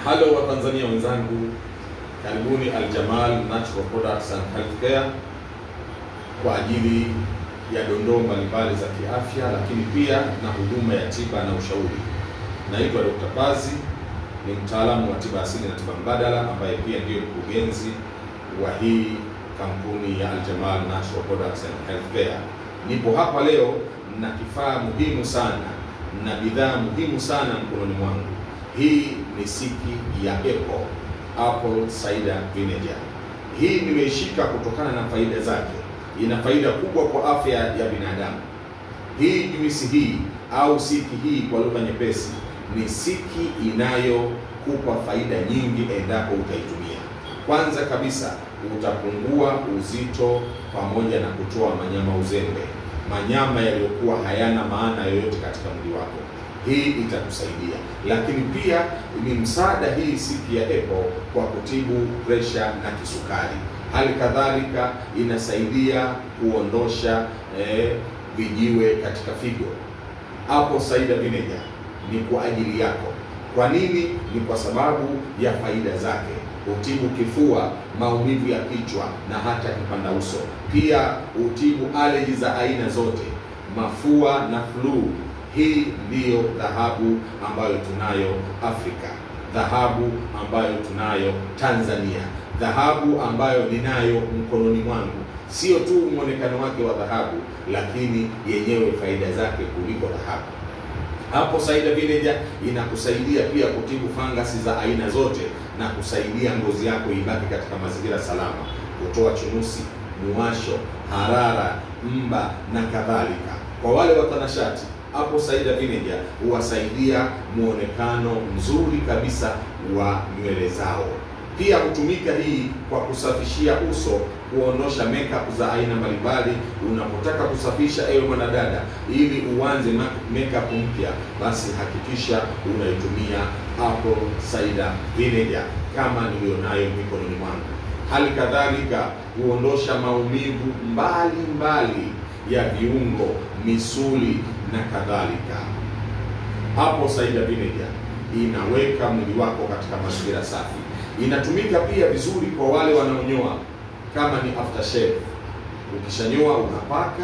Halo wa Tanzania wenzangu, karibuni Al-Jamal Natural Products and Healthcare kwa ajili ya dondoo mbalimbali za kiafya, lakini pia na huduma ya tiba na ushauri. Naitwa Dr. Pazi, ni mtaalamu wa tiba asili na tiba mbadala ambaye pia ndiyo mkurugenzi wa hii kampuni ya Al-Jamal Natural Products and Healthcare. Nipo hapa leo na kifaa muhimu sana na bidhaa muhimu sana mkononi mwangu. Hii ni siki ya apple cider vinegar. Hii nimeishika kutokana na faida zake. Ina faida kubwa kwa afya ya binadamu. Hii juisi hii au siki hii kwa lugha nyepesi ni siki inayokupa faida nyingi endapo utaitumia. Kwanza kabisa, utapungua uzito pamoja na kutoa manyama uzembe, manyama yaliyokuwa hayana maana yoyote katika mwili wako. Hii itakusaidia, lakini pia ni msaada hii siki ya apple kwa kutibu presha na kisukari. Hali kadhalika inasaidia kuondosha vijiwe katika figo. Apple cider vinegar ni kwa ajili yako. Kwa nini? Ni kwa sababu ya faida zake. Utibu kifua, maumivu ya kichwa na hata kipanda uso. Pia utibu allergy za aina zote, mafua na flu. Hii ndiyo dhahabu ambayo tunayo Afrika, dhahabu ambayo tunayo Tanzania, dhahabu ambayo ninayo mkononi mwangu. Sio tu muonekano wake wa dhahabu, lakini yenyewe faida zake kuliko dhahabu. Hapo cider vinegar inakusaidia pia kutibu fangasi za aina zote na kusaidia ngozi yako ibaki katika mazingira salama, kutoa chunusi, muwasho, harara, mba na kadhalika. Kwa wale watanashati, hapo cider vinegar huwasaidia muonekano mzuri kabisa wa nywele zao. Pia hutumika hii kwa kusafishia uso, kuondosha makeup za aina mbalimbali. Unapotaka kusafisha ewe mwanadada, ili uanze makeup mpya, basi hakikisha unaitumia apple cider vinegar kama nilionayo mikononi mwangu. Hali kadhalika huondosha maumivu mbalimbali ya viungo, misuli na kadhalika. Apple cider vinegar inaweka mwili wako katika mazingira safi. Inatumika pia vizuri kwa wale wanaonyoa, kama ni aftershave. Ukishanyoa unapaka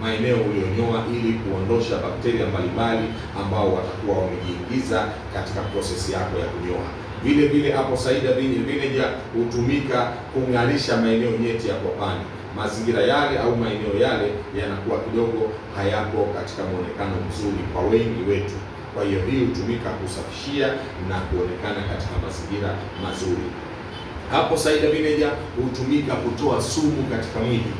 maeneo ulionyoa ili kuondosha bakteria mbalimbali ambao watakuwa wamejiingiza katika prosesi yako ya kunyoa. Vile vile apple cider vinegar hutumika kung'arisha maeneo nyeti ya kwapani. Mazingira yale au maeneo yale yanakuwa kidogo hayako katika muonekano mzuri kwa wengi wetu. Kwa hiyo hii hutumika kusafishia na kuonekana katika mazingira mazuri. Hapo cider vinegar hutumika kutoa sumu katika mwili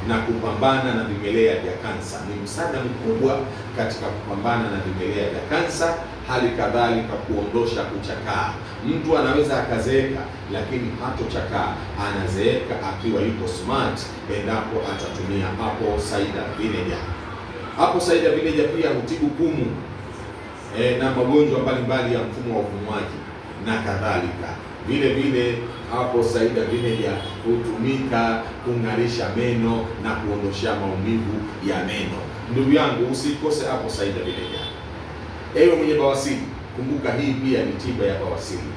na kupambana na vimelea vya kansa. Ni msaada mkubwa katika kupambana na vimelea vya kansa, hali kadhalika kuondosha kuchakaa. Mtu anaweza akazeeka lakini hatochakaa, anazeeka akiwa yuko smart endapo atatumia apple cider vinegar. Apple cider vinegar pia hutibu pumu na magonjwa mbalimbali ya mfumo wa upumuaji na kadhalika. Vile vile apple cider vinegar hutumika kung'arisha meno na kuondoshia maumivu ya meno. Ndugu yangu, usikose apple cider vinegar. Ewe mwenye bawasiri, kumbuka hii pia ni tiba ya bawasiri.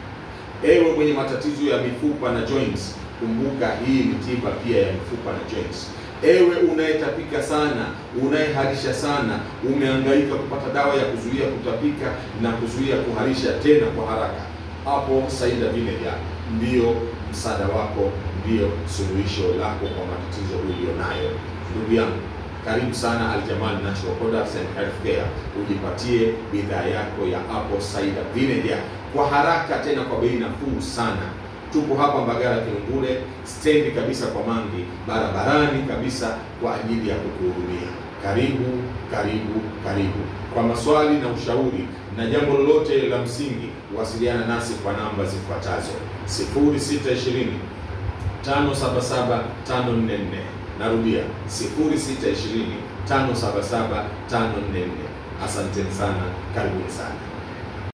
Ewe mwenye matatizo ya mifupa na joints, kumbuka hii ni tiba pia ya mifupa na joints. Ewe unayetapika sana, unayeharisha sana, umehangaika kupata dawa ya kuzuia kutapika na kuzuia kuharisha tena kwa haraka, apple cider vinegar ndiyo msaada wako, ndiyo suluhisho lako kwa matatizo ulionayo. Ndugu yangu, karibu sana Al-Jamal Natural Products and Healthcare, ujipatie bidhaa yako ya apple cider vinegar kwa haraka, tena kwa bei nafuu sana. Tupo hapa Mbagala Kilungule, stendi kabisa kwa Mangi, barabarani kabisa kwa ajili ya kukuhudumia. Karibu, karibu, karibu. Kwa maswali na ushauri na jambo lolote la msingi, wasiliana nasi kwa namba zifuatazo: 0620 577 544. Narudia 0620 577 544. Asanteni sana, karibuni sana.